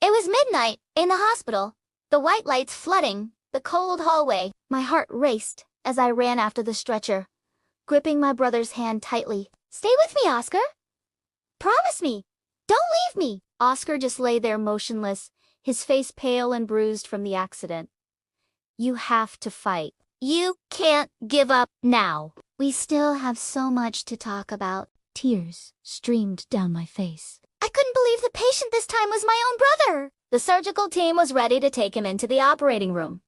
It was midnight, in the hospital. The white lights flooding, the cold hallway. My heart raced as I ran after the stretcher, gripping my brother's hand tightly. "Stay with me, Oscar. Promise me. Don't leave me." Oscar just lay there motionless, his face pale and bruised from the accident. "You have to fight. You can't give up now. We still have so much to talk about." Tears streamed down my face. I couldn't believe the patient this time was my own brother. The surgical team was ready to take him into the operating room.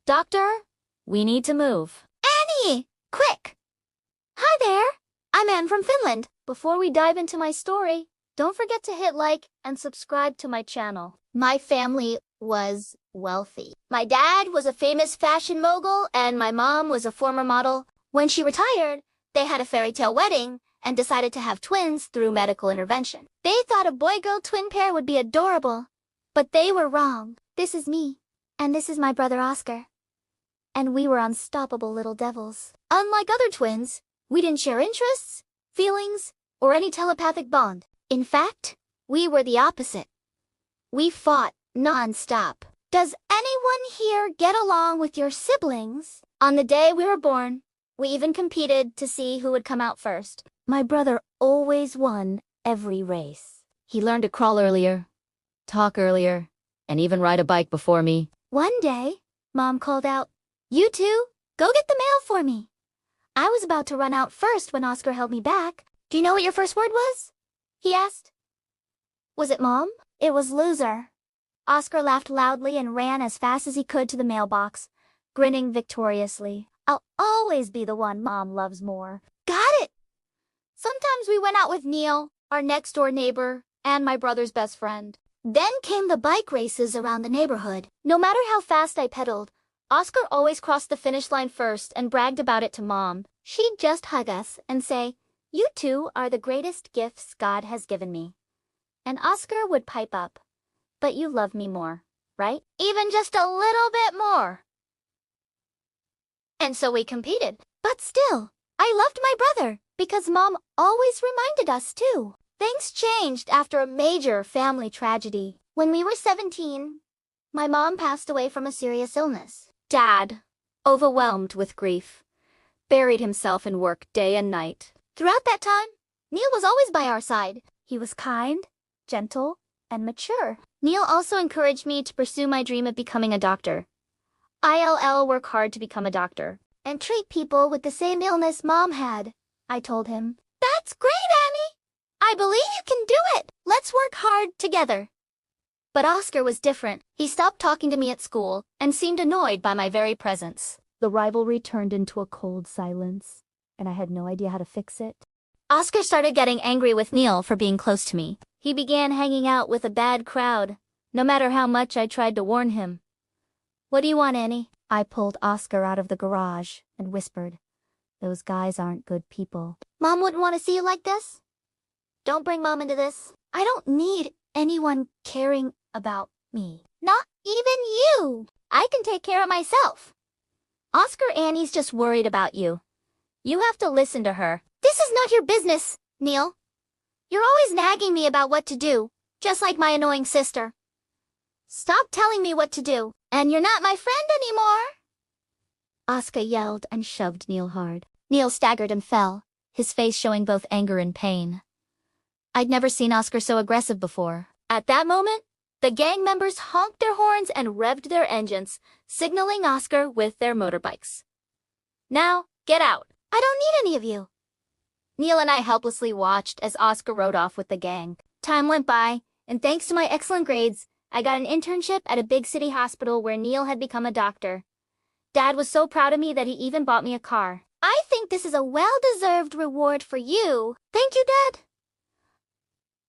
"Doctor, we need to move." "Annie, quick!" "Hi there, I'm Anne from Finland." Before we dive into my story, don't forget to hit like and subscribe to my channel. My family was wealthy. My dad was a famous fashion mogul and my mom was a former model. When she retired, they had a fairy tale wedding and decided to have twins through medical intervention. They thought a boy-girl twin pair would be adorable, but they were wrong. This is me, and this is my brother Oscar. And we were unstoppable little devils. Unlike other twins, we didn't share interests, feelings, or any telepathic bond. In fact, we were the opposite. We fought non-stop. Does anyone here get along with your siblings? On the day we were born, we even competed to see who would come out first. My brother always won every race. He learned to crawl earlier, talk earlier, and even ride a bike before me. One day, Mom called out, "You two, go get the mail for me." I was about to run out first when Oscar held me back. "Do you know what your first word was?" he asked. "Was it Mom?" "It was loser." Oscar laughed loudly and ran as fast as he could to the mailbox, grinning victoriously. "I'll always be the one Mom loves more." Got it! Sometimes we went out with Neil, our next-door neighbor, and my brother's best friend. Then came the bike races around the neighborhood. No matter how fast I pedaled, Oscar always crossed the finish line first and bragged about it to Mom. She'd just hug us and say, "You two are the greatest gifts God has given me." And Oscar would pipe up, "But you love me more, right? Even just a little bit more." And so we competed. But still, I loved my brother because Mom always reminded us too. Things changed after a major family tragedy. When we were 17, my mom passed away from a serious illness. Dad, overwhelmed with grief, buried himself in work day and night. Throughout that time, Neil was always by our side. He was kind, gentle, and mature. Neil also encouraged me to pursue my dream of becoming a doctor. "I'll work hard to become a doctor and treat people with the same illness Mom had," I told him. "That's great, Annie! I believe you can do it! Let's work hard together." But Oscar was different. He stopped talking to me at school and seemed annoyed by my very presence. The rivalry turned into a cold silence, and I had no idea how to fix it. Oscar started getting angry with Neil for being close to me. He began hanging out with a bad crowd, no matter how much I tried to warn him. "What do you want, Annie?" I pulled Oscar out of the garage and whispered, "Those guys aren't good people." "Mom wouldn't want to see you like this. Don't bring Mom into this." "I don't need anyone caring about me. Not even you. I can take care of myself." "Oscar, Annie's just worried about you. You have to listen to her." "This is not your business, Neil. You're always nagging me about what to do, just like my annoying sister. Stop telling me what to do, and you're not my friend anymore." Oscar yelled and shoved Neil hard. Neil staggered and fell, his face showing both anger and pain. I'd never seen Oscar so aggressive before. At that moment, the gang members honked their horns and revved their engines, signaling Oscar with their motorbikes. "Now, get out. I don't need any of you." Neil and I helplessly watched as Oscar rode off with the gang. Time went by, and thanks to my excellent grades, I got an internship at a big city hospital where Neil had become a doctor. Dad was so proud of me that he even bought me a car. "I think this is a well-deserved reward for you." "Thank you, Dad."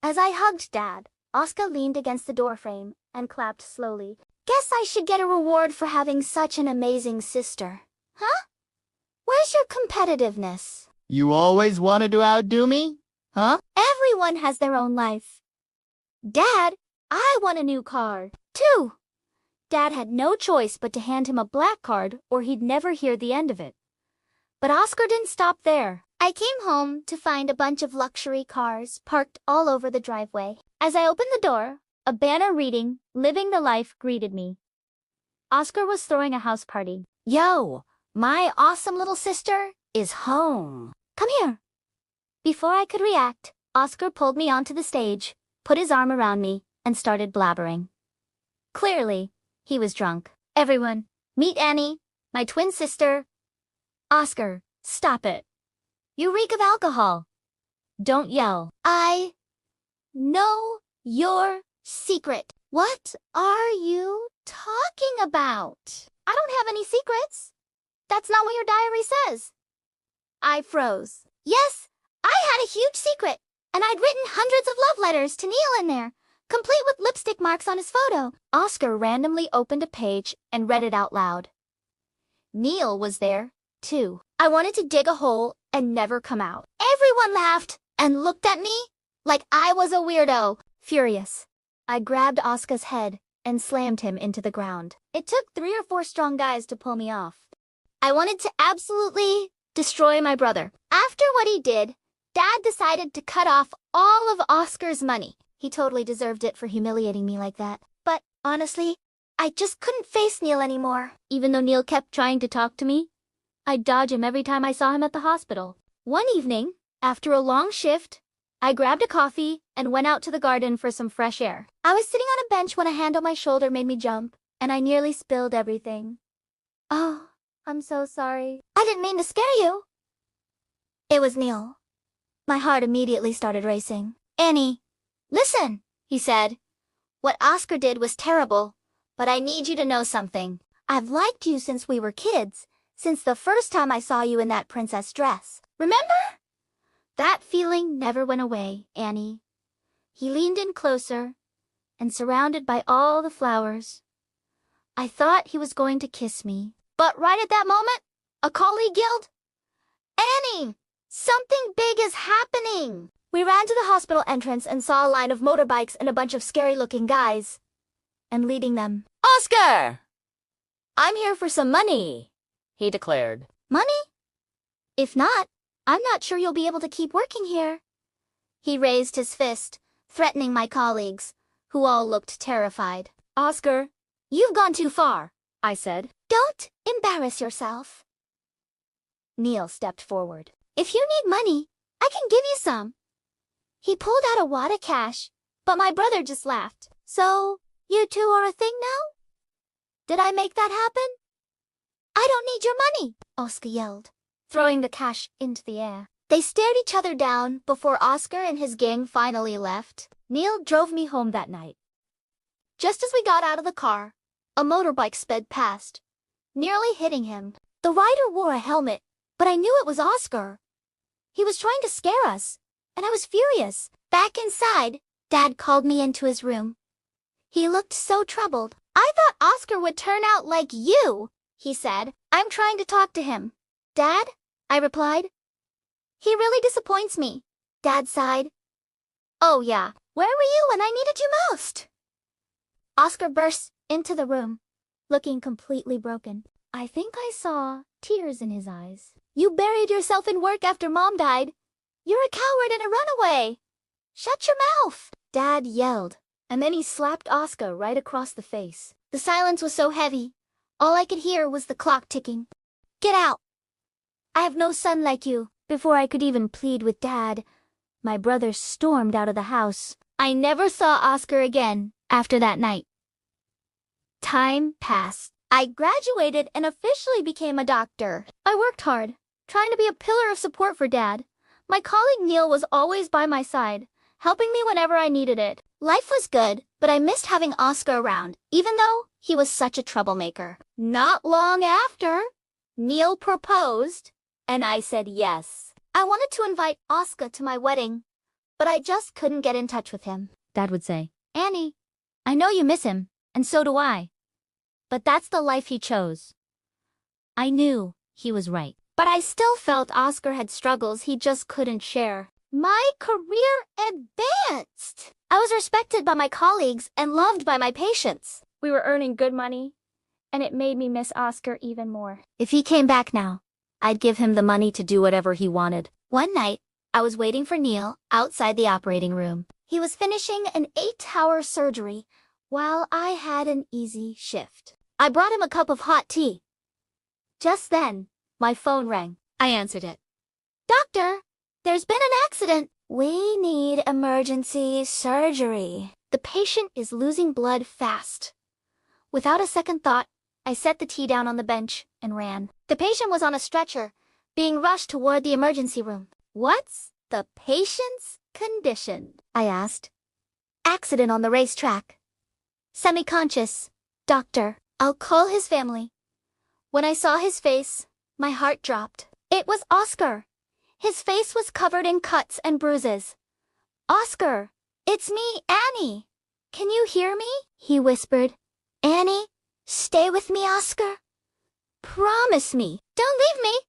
As I hugged Dad, Oscar leaned against the doorframe and clapped slowly. "Guess I should get a reward for having such an amazing sister." "Huh? Where's your competitiveness?" You always wanted to outdo me? Huh? Everyone has their own life. Dad, I want a new car, too. Dad had no choice but to hand him a black card or he'd never hear the end of it. But Oscar didn't stop there. I came home to find a bunch of luxury cars parked all over the driveway. As I opened the door, A banner reading, "Living the Life," greeted me. Oscar was throwing a house party. Yo, my awesome little sister is home. Come here. Before I could react, Oscar pulled me onto the stage, put his arm around me, and started blabbering. Clearly, he was drunk. Everyone, meet Annie, my twin sister. Oscar, stop it. You reek of alcohol. Don't yell. I know your secret. What are you talking about? I don't have any secrets. That's not what your diary says. I froze. Yes, I had a huge secret, and I'd written hundreds of love letters to Neil in there, complete with lipstick marks on his photo. Oscar randomly opened a page and read it out loud. Neil was there, too. I wanted to dig a hole and never come out. Everyone laughed and looked at me like I was a weirdo. Furious, I grabbed Oscar's head and slammed him into the ground. It took 3 or 4 strong guys to pull me off. I wanted to absolutely destroy my brother. After what he did, Dad decided to cut off all of Oscar's money. He totally deserved it for humiliating me like that. But honestly, I just couldn't face Neil anymore. Even though Neil kept trying to talk to me, I'd dodge him every time I saw him at the hospital. One evening, after a long shift, I grabbed a coffee and went out to the garden for some fresh air. I was sitting on a bench when a hand on my shoulder made me jump, and I nearly spilled everything. Oh, I'm so sorry. I didn't mean to scare you. It was Neil. My heart immediately started racing. Annie, listen, he said. What Oscar did was terrible, but I need you to know something. I've liked you since we were kids, since the first time I saw you in that princess dress. Remember? That feeling never went away, Annie. He leaned in closer, and surrounded by all the flowers, I thought he was going to kiss me. But right at that moment, a colleague yelled, Annie, something big is happening! We ran to the hospital entrance and saw a line of motorbikes and a bunch of scary-looking guys. And leading them, Oscar! I'm here for some money, he declared. Money? If not, I'm not sure you'll be able to keep working here. He raised his fist, threatening my colleagues, who all looked terrified. Oscar, you've gone too far, I said. Don't embarrass yourself. Neil stepped forward. If you need money, I can give you some. He pulled out a wad of cash, but my brother just laughed. So, you two are a thing now? Did I make that happen? I don't need your money, Oscar yelled, throwing the cash into the air. They stared each other down before Oscar and his gang finally left. Neil drove me home that night. Just as we got out of the car, a motorbike sped past, nearly hitting him. The rider wore a helmet, but I knew it was Oscar. He was trying to scare us, and I was furious. Back inside, Dad called me into his room. He looked so troubled. I thought Oscar would turn out like you, he said. I'm trying to talk to him. Dad? I replied. He really disappoints me. Dad sighed. Oh yeah, where were you when I needed you most? Oscar burst into the room, looking completely broken. I think I saw tears in his eyes. You buried yourself in work after Mom died. You're a coward and a runaway. Shut your mouth, Dad yelled, and then he slapped Oscar right across the face. The silence was so heavy, all I could hear was the clock ticking. Get out. I have no son like you. Before I could even plead with Dad, my brother stormed out of the house. I never saw Oscar again after that night. Time passed. I graduated and officially became a doctor. I worked hard, trying to be a pillar of support for Dad. My colleague Neil was always by my side, helping me whenever I needed it. Life was good, but I missed having Oscar around, even though he was such a troublemaker. Not long after, Neil proposed, and I said yes. I wanted to invite Oscar to my wedding, but I just couldn't get in touch with him. Dad would say, Annie, I know you miss him, and so do I. But that's the life he chose. I knew he was right. But I still felt Oscar had struggles he just couldn't share. My career advanced. I was respected by my colleagues and loved by my patients. We were earning good money, and it made me miss Oscar even more. If he came back now, I'd give him the money to do whatever he wanted. One night, I was waiting for Neil outside the operating room. He was finishing an 8-hour surgery while I had an easy shift. I brought him a cup of hot tea. Just then, my phone rang. I answered it. Doctor, there's been an accident. We need emergency surgery. The patient is losing blood fast. Without a second thought, I set the tea down on the bench and ran. The patient was on a stretcher, being rushed toward the emergency room. What's the patient's condition? I asked. Accident on the racetrack. Semi-conscious. Doctor, I'll call his family. When I saw his face, my heart dropped. It was Oscar. His face was covered in cuts and bruises. Oscar, it's me, Annie. Can you hear me? He whispered. Annie, stay with me, Oscar. Promise me, don't leave me.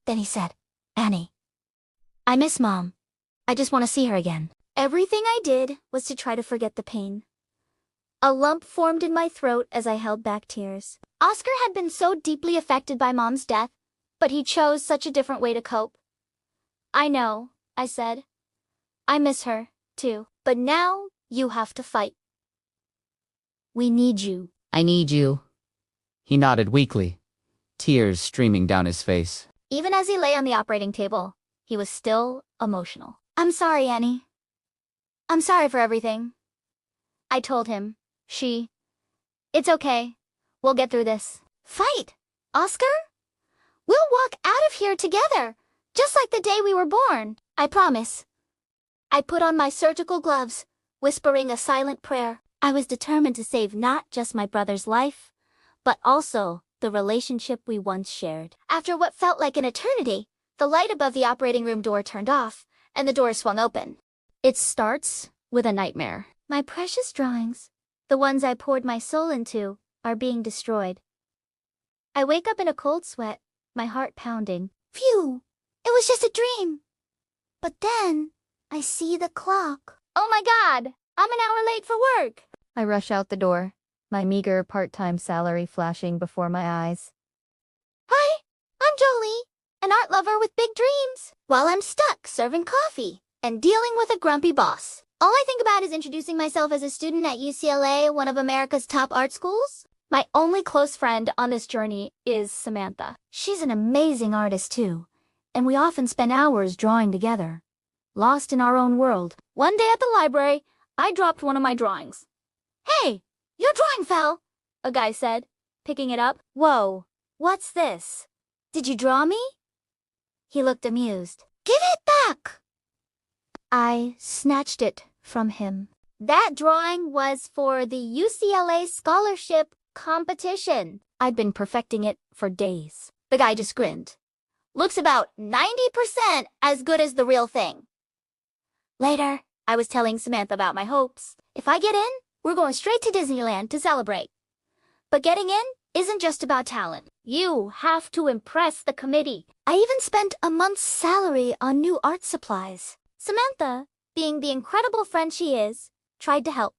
Then he said, Annie, I miss Mom. I just want to see her again. Everything I did was to try to forget the pain. A lump formed in my throat as I held back tears. Oscar had been so deeply affected by Mom's death, but he chose such a different way to cope. I know, I said. I miss her, too. But now you have to fight. We need you. I need you. He nodded weakly, tears streaming down his face. Even as he lay on the operating table, he was still emotional. I'm sorry, Annie. I'm sorry for everything. I told him. It's okay. We'll get through this. Fight, Oscar? We'll walk out of here together, just like the day we were born. I promise. I put on my surgical gloves, whispering a silent prayer. I was determined to save not just my brother's life, but also the relationship we once shared. After what felt like an eternity, the light above the operating room door turned off, and the door swung open. It starts with a nightmare. My precious drawings, the ones I poured my soul into, are being destroyed. I wake up in a cold sweat, my heart pounding. Phew! It was just a dream. But then, I see the clock. Oh my God! I'm an hour late for work! I rush out the door, my meager part-time salary flashing before my eyes. Hi, I'm Jolie, an art lover with big dreams. While I'm stuck serving coffee and dealing with a grumpy boss. All I think about is introducing myself as a student at UCLA, one of America's top art schools. My only close friend on this journey is Samantha. She's an amazing artist too, and we often spend hours drawing together, lost in our own world. One day at the library, I dropped one of my drawings. Hey, your drawing fell, a guy said, picking it up. Whoa, what's this? Did you draw me? He looked amused. Give it back! I snatched it from him. That drawing was for the UCLA scholarship competition. I'd been perfecting it for days. The guy just grinned. Looks about 90% as good as the real thing. Later, I was telling Samantha about my hopes. If I get in, we're going straight to Disneyland to celebrate. But getting in isn't just about talent. You have to impress the committee. I even spent a month's salary on new art supplies. Samantha, being the incredible friend she is, tried to help.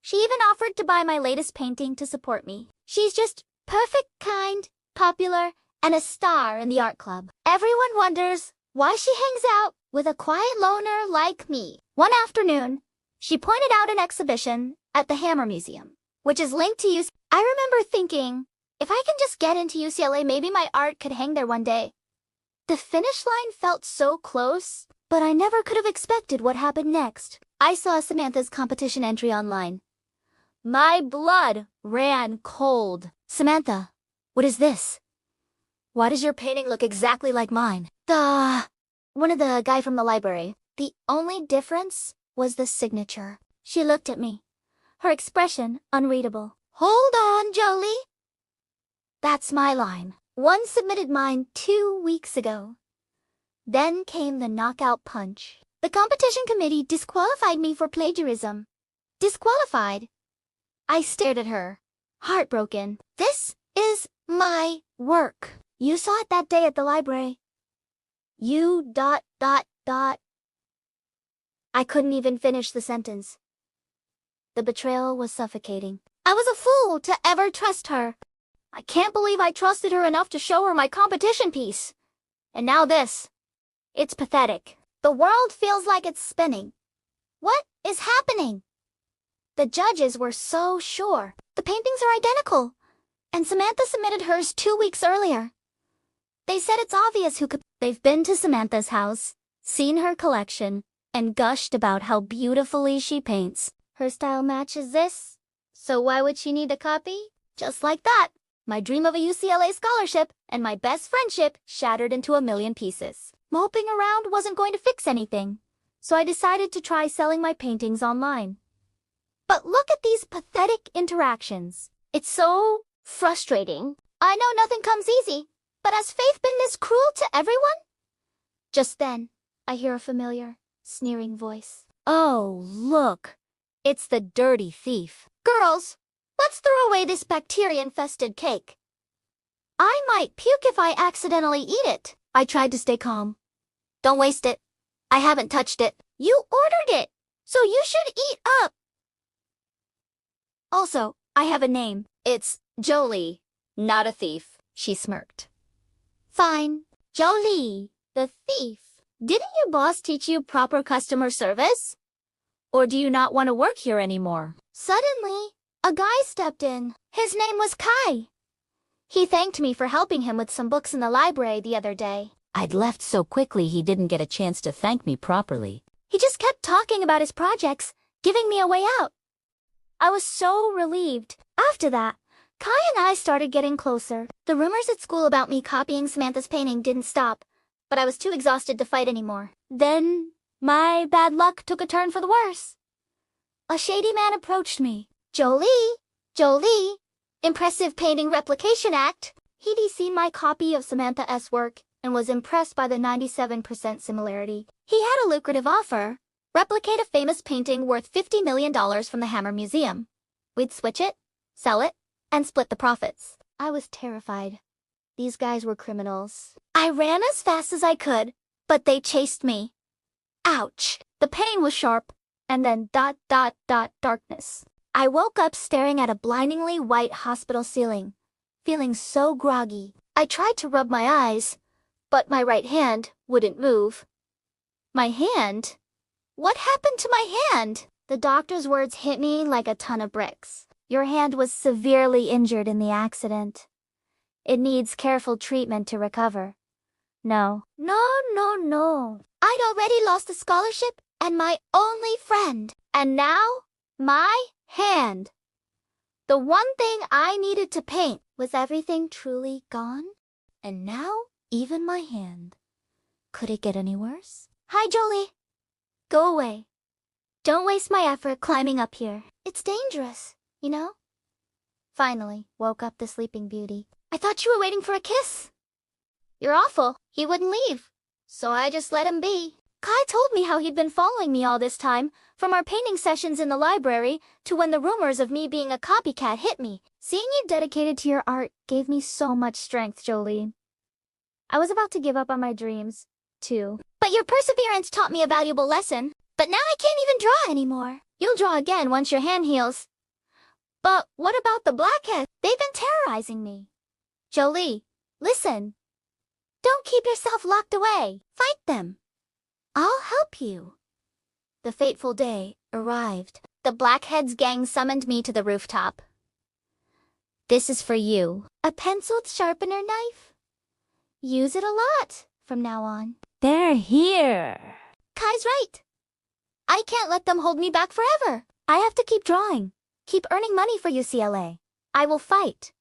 She even offered to buy my latest painting to support me. She's just perfect, kind, popular, and a star in the art club. Everyone wonders why she hangs out with a quiet loner like me. One afternoon, she pointed out an exhibition at the Hammer Museum, which is linked to UCLA. I remember thinking, if I can just get into UCLA, maybe my art could hang there one day. The finish line felt so close, but I never could have expected what happened next. I saw Samantha's competition entry online. My blood ran cold. Samantha, what is this? Why does your painting look exactly like mine? One of the guy from the library. The only difference was the signature. She looked at me, her expression unreadable. Hold on, Jolie. That's my line. One submitted mine 2 weeks ago. Then came the knockout punch. The competition committee disqualified me for plagiarism. Disqualified. I stared at her, heartbroken. This is my work. You saw it that day at the library. You ... I couldn't even finish the sentence. The betrayal was suffocating. I was a fool to ever trust her. I can't believe I trusted her enough to show her my competition piece. And now this. It's pathetic. The world feels like it's spinning. What is happening? The judges were so sure. The paintings are identical, and Samantha submitted hers 2 weeks earlier. They said it's obvious who could. They've been to Samantha's house, seen her collection, and gushed about how beautifully she paints. Her style matches this, so why would she need a copy? Just like that, my dream of a UCLA scholarship and my best friendship shattered into a million pieces. Moping around wasn't going to fix anything, so I decided to try selling my paintings online. But look at these pathetic interactions. It's so frustrating. I know nothing comes easy, but has faith been this cruel to everyone? Just then, I hear a familiar, sneering voice. Oh, look. It's the dirty thief. Girls, let's throw away this bacteria-infested cake. I might puke if I accidentally eat it. I tried to stay calm. Don't waste it. I haven't touched it. You ordered it, so you should eat up. Also, I have a name. It's Jolie, not a thief. She smirked. Fine. Jolie, the thief. Didn't your boss teach you proper customer service? Or do you not want to work here anymore? Suddenly, a guy stepped in. His name was Kai. He thanked me for helping him with some books in the library the other day. I'd left so quickly he didn't get a chance to thank me properly. He just kept talking about his projects, giving me a way out. I was so relieved. After that, Kai and I started getting closer. The rumors at school about me copying Samantha's painting didn't stop, but I was too exhausted to fight anymore. Then, my bad luck took a turn for the worse. A shady man approached me. Jolie, Impressive Painting Replication Act. He'd seen my copy of Samantha S. work and was impressed by the 97% similarity. He had a lucrative offer. Replicate a famous painting worth $50 million from the Hammer Museum. We'd switch it, sell it, and split the profits. I was terrified. These guys were criminals. I ran as fast as I could, but they chased me. Ouch! The pain was sharp, and then darkness. I woke up staring at a blindingly white hospital ceiling, feeling so groggy. I tried to rub my eyes, but my right hand wouldn't move. My hand? What happened to my hand? The doctor's words hit me like a ton of bricks. Your hand was severely injured in the accident. It needs careful treatment to recover. No. I'd already lost a scholarship and my only friend. And now, my hand. The one thing I needed to paint. Was everything truly gone? And now, even my hand. Could it get any worse? Hi, Jolie. Go away. Don't waste my effort climbing up here. It's dangerous, you know? Finally, woke up the Sleeping Beauty. I thought you were waiting for a kiss. You're awful. He wouldn't leave. So I just let him be. Kai told me how he'd been following me all this time, from our painting sessions in the library to when the rumors of me being a copycat hit me. Seeing you dedicated to your art gave me so much strength, Jolie. I was about to give up on my dreams, too. But your perseverance taught me a valuable lesson. But now I can't even draw anymore. You'll draw again once your hand heals. But what about the blackheads? They've been terrorizing me. Jolie, listen. Don't keep yourself locked away. Fight them. I'll help you. The fateful day arrived. The Blackheads gang summoned me to the rooftop. This is for you. A penciled sharpener knife? Use it a lot from now on. They're here. Kai's right. I can't let them hold me back forever. I have to keep drawing. Keep earning money for UCLA. I will fight.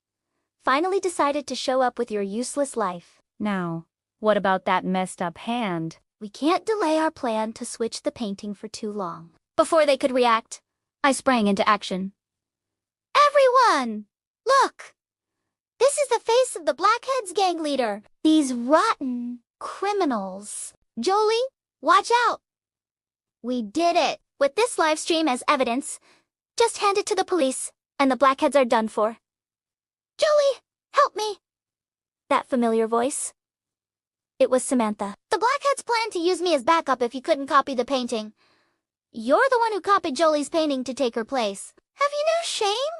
Finally decided to show up with your useless life. Now, what about that messed up hand? We can't delay our plan to switch the painting for too long. Before they could react, I sprang into action. Everyone! Look! This is the face of the Blackheads gang leader. These rotten criminals. Jolie, watch out! We did it. With this live stream as evidence, just hand it to the police, and the Blackheads are done for. Jolie, help me! That familiar voice. It was Samantha. The Blackheads planned to use me as backup if you couldn't copy the painting. You're the one who copied Jolie's painting to take her place. Have you no shame?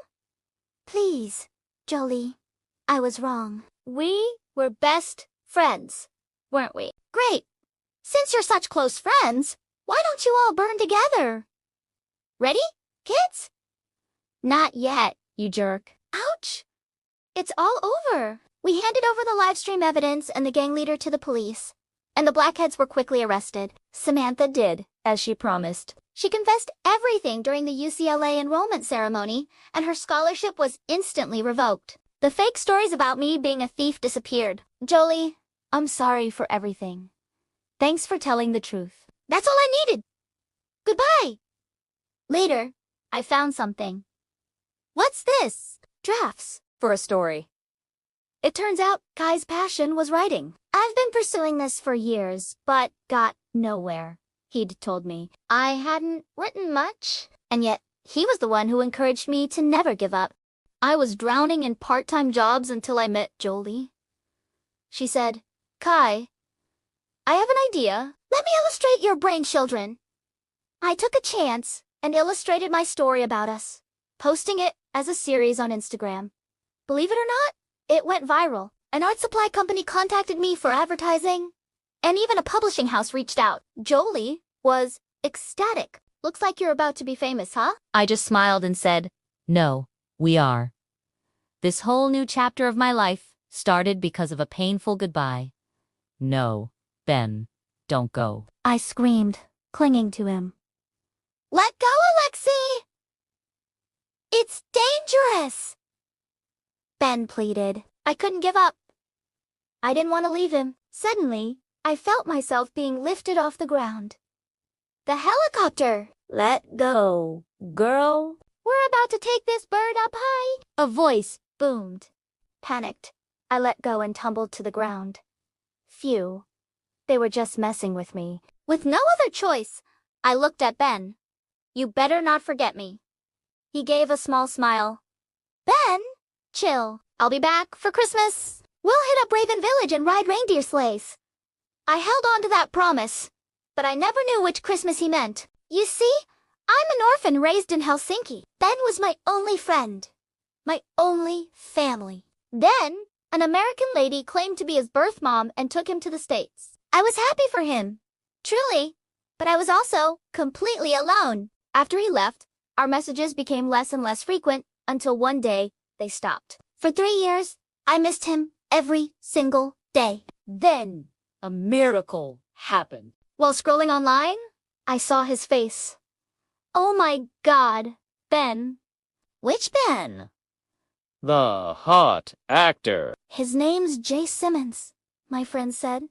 Please, Jolie, I was wrong. We were best friends, weren't we? Great. Since you're such close friends, why don't you all burn together? Ready, kids? Not yet, you jerk. Ouch! It's all over. We handed over the live stream evidence and the gang leader to the police, and the blackheads were quickly arrested. Samantha did, as she promised. She confessed everything during the UCLA enrollment ceremony, and her scholarship was instantly revoked. The fake stories about me being a thief disappeared. Jolie, I'm sorry for everything. Thanks for telling the truth. That's all I needed. Goodbye. Later, I found something. What's this? Drafts. For a story. It turns out Kai's passion was writing. I've been pursuing this for years, but got nowhere, he'd told me. I hadn't written much, and yet he was the one who encouraged me to never give up. I was drowning in part-time jobs until I met Jolie. She said, Kai, I have an idea. Let me illustrate your brain, children. I took a chance and illustrated my story about us, posting it as a series on Instagram. Believe it or not, it went viral. An art supply company contacted me for advertising, and even a publishing house reached out. Jolie was ecstatic. Looks like you're about to be famous, huh? I just smiled and said, no, we are. This whole new chapter of my life started because of a painful goodbye. No, Ben, don't go. I screamed, clinging to him. Let go, Alexei! It's dangerous! Ben pleaded. I couldn't give up. I didn't want to leave him. Suddenly, I felt myself being lifted off the ground. The helicopter! Let go, girl. We're about to take this bird up high. A voice boomed. Panicked, I let go and tumbled to the ground. Phew. They were just messing with me. With no other choice, I looked at Ben. You better not forget me. He gave a small smile. Ben, chill. I'll be back for Christmas. We'll hit up Raven Village and ride reindeer sleighs. I held on to that promise, but I never knew which Christmas he meant. You see, I'm an orphan raised in Helsinki. Ben was my only friend, my only family. Then, an American lady claimed to be his birth mom and took him to the States. I was happy for him, truly, but I was also completely alone. After he left, our messages became less and less frequent until one day they stopped. For 3 years, I missed him every single day. Then, a miracle happened. While scrolling online, I saw his face. Oh my God, Ben. Which Ben? The hot actor. His name's Jay Simmons, my friend said,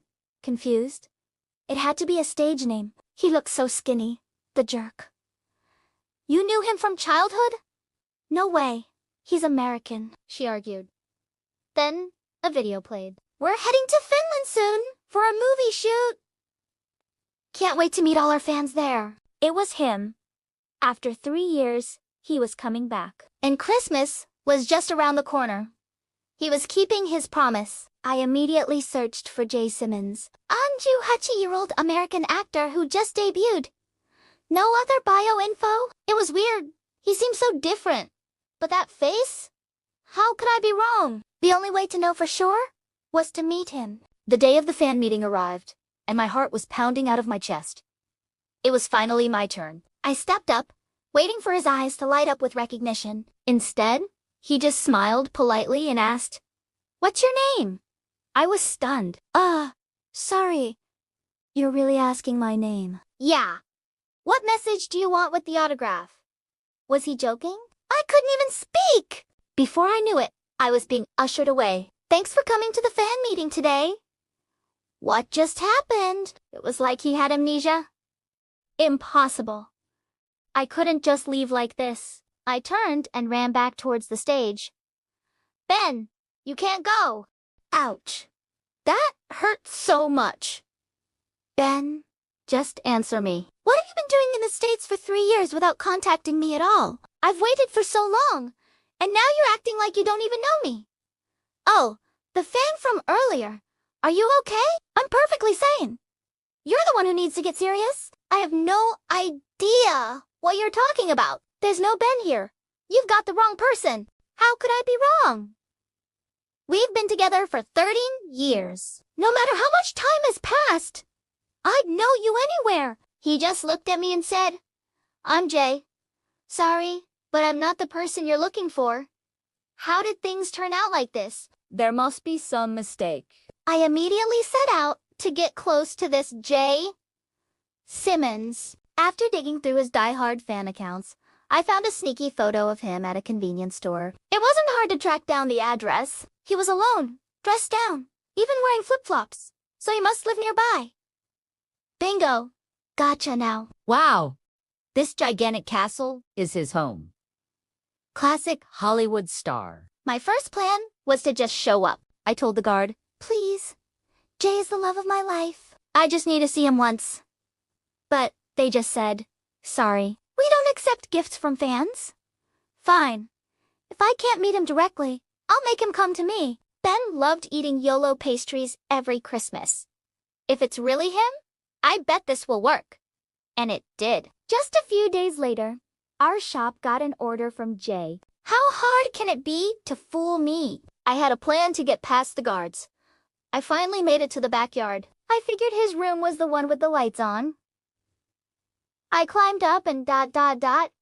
confused. It had to be a stage name. He looked so skinny, the jerk. You knew him from childhood? No way. He's American, she argued. Then, a video played. We're heading to Finland soon for a movie shoot. Can't wait to meet all our fans there. It was him. After 3 years, he was coming back. And Christmas was just around the corner. He was keeping his promise. I immediately searched for Jay Simmons, a 28-year-old American actor who just debuted. No other bio info. It was weird. He seemed so different. But that face? How could I be wrong? The only way to know for sure was to meet him. The day of the fan meeting arrived, and my heart was pounding out of my chest. It was finally my turn. I stepped up, waiting for his eyes to light up with recognition. Instead, he just smiled politely and asked, "What's your name?" I was stunned. Sorry. You're really asking my name? Yeah. What message do you want with the autograph? Was he joking? I couldn't even speak! Before I knew it, I was being ushered away. Thanks for coming to the fan meeting today. What just happened? It was like he had amnesia. Impossible. I couldn't just leave like this. I turned and ran back towards the stage. Ben, you can't go. Ouch. That hurt so much. Ben, just answer me. What have you been doing in the States for 3 years without contacting me at all? I've waited for so long, and now you're acting like you don't even know me. Oh, the fan from earlier. Are you okay? I'm perfectly sane. You're the one who needs to get serious. I have no idea what you're talking about. There's no Ben here. You've got the wrong person. How could I be wrong? We've been together for 13 years. No matter how much time has passed, I'd know you anywhere. He just looked at me and said, I'm Jay. Sorry, but I'm not the person you're looking for. How did things turn out like this? There must be some mistake. I immediately set out to get close to this J. Simmons. After digging through his die-hard fan accounts, I found a sneaky photo of him at a convenience store. It wasn't hard to track down the address. He was alone, dressed down, even wearing flip-flops, so he must live nearby. Bingo. Gotcha now. Wow! This gigantic castle is his home. Classic Hollywood star. My first plan was to just show up. I told the guard, please, Jay is the love of my life. I just need to see him once. But they just said, sorry, we don't accept gifts from fans. Fine. If I can't meet him directly, I'll make him come to me. Ben loved eating YOLO pastries every Christmas. If it's really him, I bet this will work. And it did. Just a few days later, our shop got an order from Jay. How hard can it be to fool me? I had a plan to get past the guards. I finally made it to the backyard. I figured his room was the one with the lights on. I climbed up and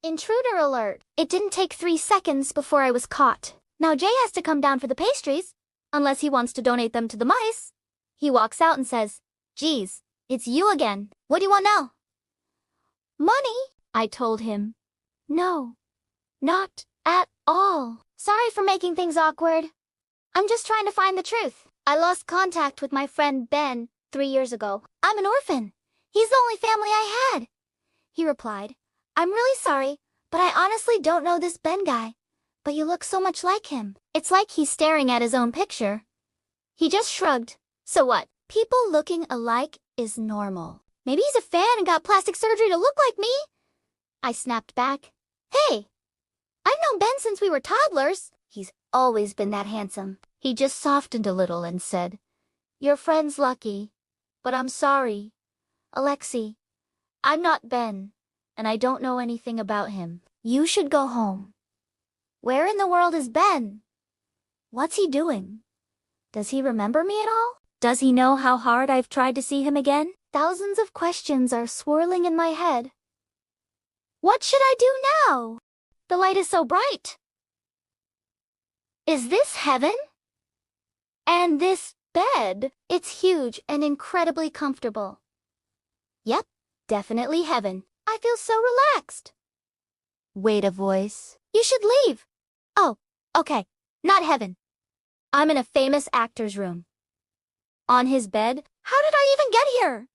intruder alert. It didn't take 3 seconds before I was caught. Now Jay has to come down for the pastries, unless he wants to donate them to the mice. He walks out and says, geez, it's you again. What do you want now? Money, I told him. No, not at all. Sorry for making things awkward. I'm just trying to find the truth. I lost contact with my friend Ben 3 years ago. I'm an orphan. He's the only family I had. He replied, I'm really sorry, but I honestly don't know this Ben guy. But you look so much like him. It's like he's staring at his own picture. He just shrugged. So what? People looking alike is normal. Maybe he's a fan and got plastic surgery to look like me. I snapped back. Hey, I've known Ben since we were toddlers. He's always been that handsome. He just softened a little and said, your friend's lucky, but I'm sorry. Alexi, I'm not Ben, and I don't know anything about him. You should go home. Where in the world is Ben? What's he doing? Does he remember me at all? Does he know how hard I've tried to see him again? Thousands of questions are swirling in my head. What should I do now? The light is so bright. Is this heaven? And this bed, it's huge and incredibly comfortable. Yep, definitely heaven. I feel so relaxed. Wait, a voice. You should leave. Oh, okay, not heaven. I'm in a famous actor's room. On his bed? How did I even get here?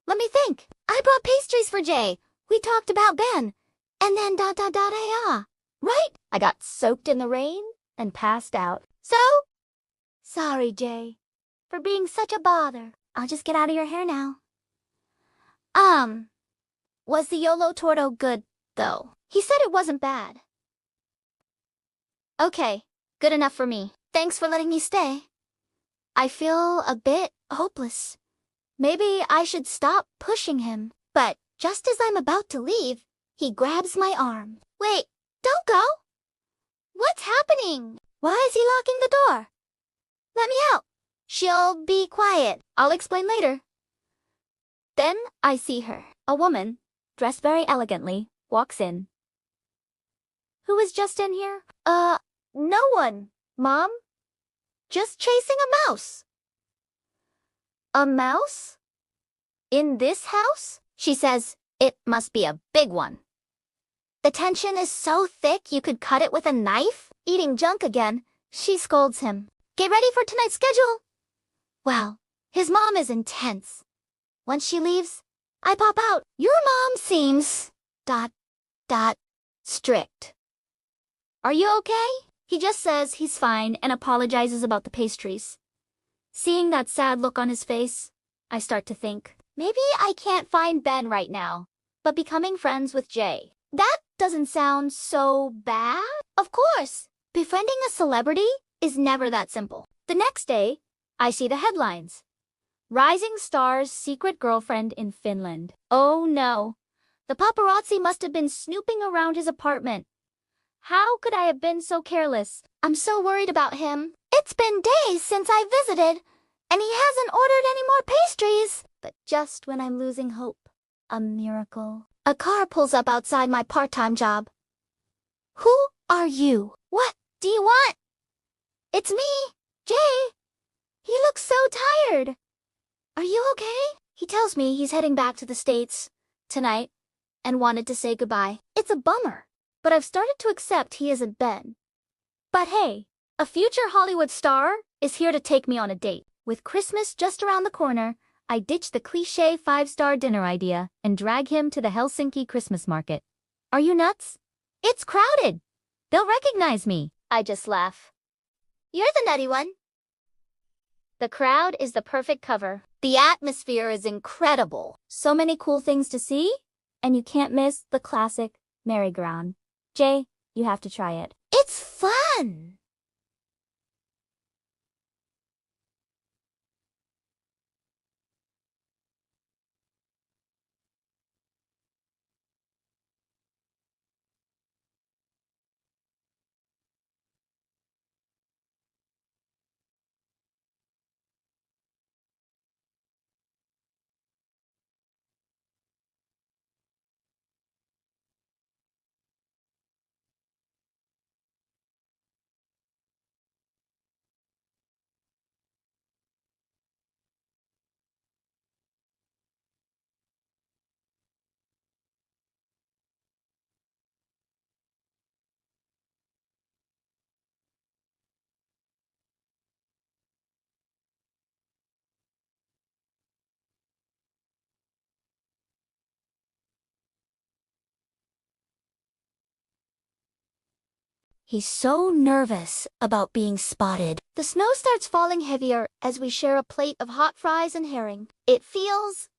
Let me think. I brought pastries for Jay. We talked about Ben. And then right? I got soaked in the rain and passed out. So? Sorry, Jay, for being such a bother. I'll just get out of your hair now. Was the YOLO Torto good, though? He said it wasn't bad. Okay, good enough for me. Thanks for letting me stay. I feel a bit hopeless. Maybe I should stop pushing him. But just as I'm about to leave, he grabs my arm. Wait, don't go. What's happening? Why is he locking the door? Let me out. She'll be quiet. I'll explain later. Then I see her. A woman, dressed very elegantly, walks in. Who is just in here? No one, Mom. Just chasing a mouse. A mouse? In this house? She says, it must be a big one. The tension is so thick you could cut it with a knife? Eating junk again, she scolds him. Get ready for tonight's schedule. Well, his mom is intense. Once she leaves, I pop out. Your mom seems... strict. Are you okay? He just says he's fine and apologizes about the pastries. Seeing that sad look on his face, I start to think, maybe I can't find Ben right now, but becoming friends with Jay. That doesn't sound so bad. Of course, befriending a celebrity is never that simple. The next day, I see the headlines. Rising star's secret girlfriend in Finland. Oh no, the paparazzi must have been snooping around his apartment. How could I have been so careless? I'm so worried about him. It's been days since I visited, and he hasn't ordered any more pastries. But just when I'm losing hope, a miracle. A car pulls up outside my part-time job. Who are you? What do you want? It's me, Jay. He looks so tired. Are you okay? He tells me he's heading back to the States tonight and wanted to say goodbye. It's a bummer, but I've started to accept he isn't Ben. But hey, a future Hollywood star is here to take me on a date. With Christmas just around the corner, I ditch the cliché 5-star dinner idea and drag him to the Helsinki Christmas market. Are you nuts? It's crowded. They'll recognize me. I just laugh. You're the nutty one. The crowd is the perfect cover. The atmosphere is incredible. So many cool things to see, and you can't miss the classic merry-go-round. Jay, you have to try it. It's fun! He's so nervous about being spotted. The snow starts falling heavier as we share a plate of hot fries and herring. It feels...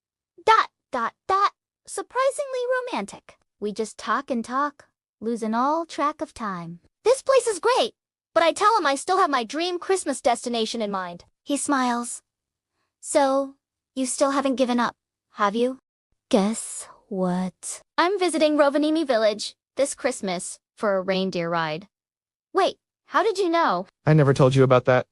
surprisingly romantic. We just talk and talk, losing all track of time. This place is great, but I tell him I still have my dream Christmas destination in mind. He smiles. So, you still haven't given up, have you? Guess what? I'm visiting Rovaniemi Village this Christmas for a reindeer ride. Wait, how did you know? I never told you about that.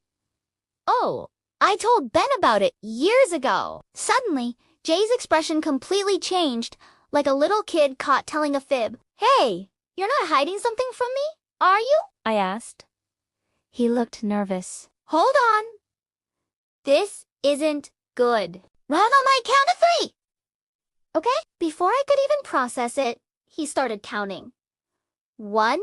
Oh, I told Ben about it years ago. Suddenly, Jay's expression completely changed, like a little kid caught telling a fib. Hey, you're not hiding something from me, are you? I asked. He looked nervous. Hold on. This isn't good. Run on my count of 3. Okay? Before I could even process it, he started counting. 1,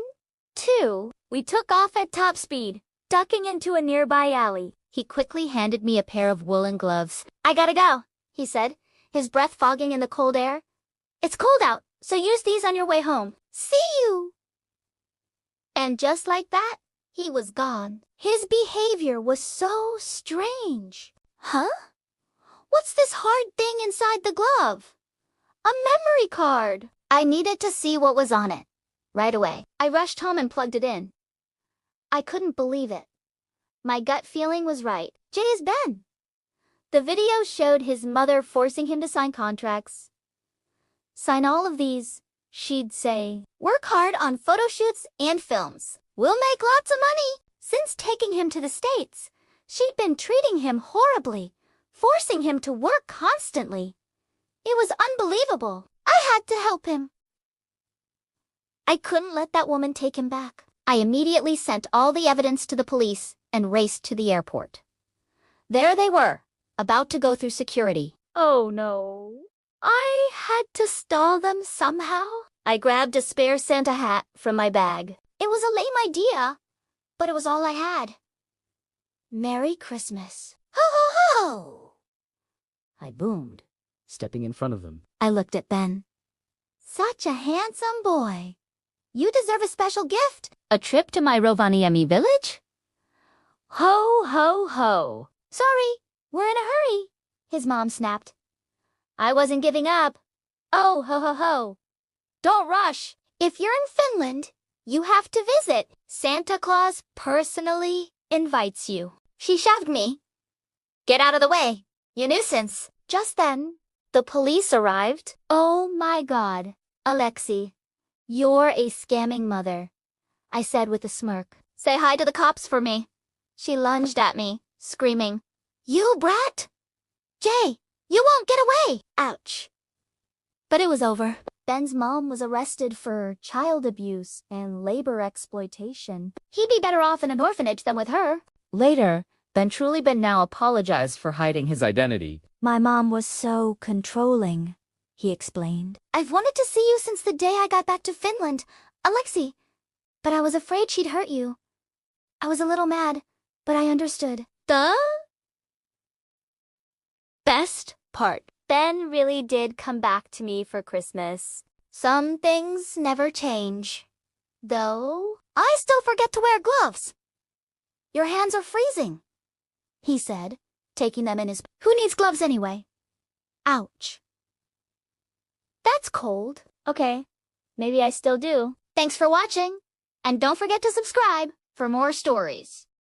2. We took off at top speed, ducking into a nearby alley. He quickly handed me a pair of woolen gloves. I gotta go, he said, his breath fogging in the cold air. It's cold out, so use these on your way home. See you! And just like that, he was gone. His behavior was so strange. Huh? What's this hard thing inside the glove? A memory card. I needed to see what was on it. Right away, I rushed home and plugged it in. I couldn't believe it. My gut feeling was right. Jay is Ben. The video showed his mother forcing him to sign contracts. Sign all of these, she'd say. Work hard on photo shoots and films. We'll make lots of money. Since taking him to the States, she'd been treating him horribly, forcing him to work constantly. It was unbelievable. I had to help him. I couldn't let that woman take him back. I immediately sent all the evidence to the police and raced to the airport. There they were, about to go through security. Oh no. I had to stall them somehow. I grabbed a spare Santa hat from my bag. It was a lame idea, but it was all I had. Merry Christmas. Ho ho ho! I boomed, Stepping in front of them. I looked at Ben. Such a handsome boy. You deserve a special gift. A trip to my Rovaniemi village? Ho, ho, ho. Sorry, we're in a hurry, his mom snapped. I wasn't giving up. Oh, ho, ho, ho. Don't rush. If you're in Finland, you have to visit. Santa Claus personally invites you. She shoved me. Get out of the way, you nuisance. Just then, the police arrived. Oh my God, Alexi, you're a scamming mother, I said with a smirk. Say hi to the cops for me. She lunged at me, screaming, You brat! Jay, you won't get away! Ouch. But it was over. Ben's mom was arrested for child abuse and labor exploitation. He'd be better off in an orphanage than with her. Later, Ben now apologized for hiding his identity. My mom was so controlling, he explained. I've wanted to see you since the day I got back to Finland, Alexei, but I was afraid she'd hurt you. I was a little mad, but I understood. The best part. Ben really did come back to me for Christmas. Some things never change. Though, I still forget to wear gloves. Your hands are freezing, he said, taking them in his... Who needs gloves anyway? Ouch. That's cold. Okay, maybe I still do. Thanks for watching, and don't forget to subscribe for more stories.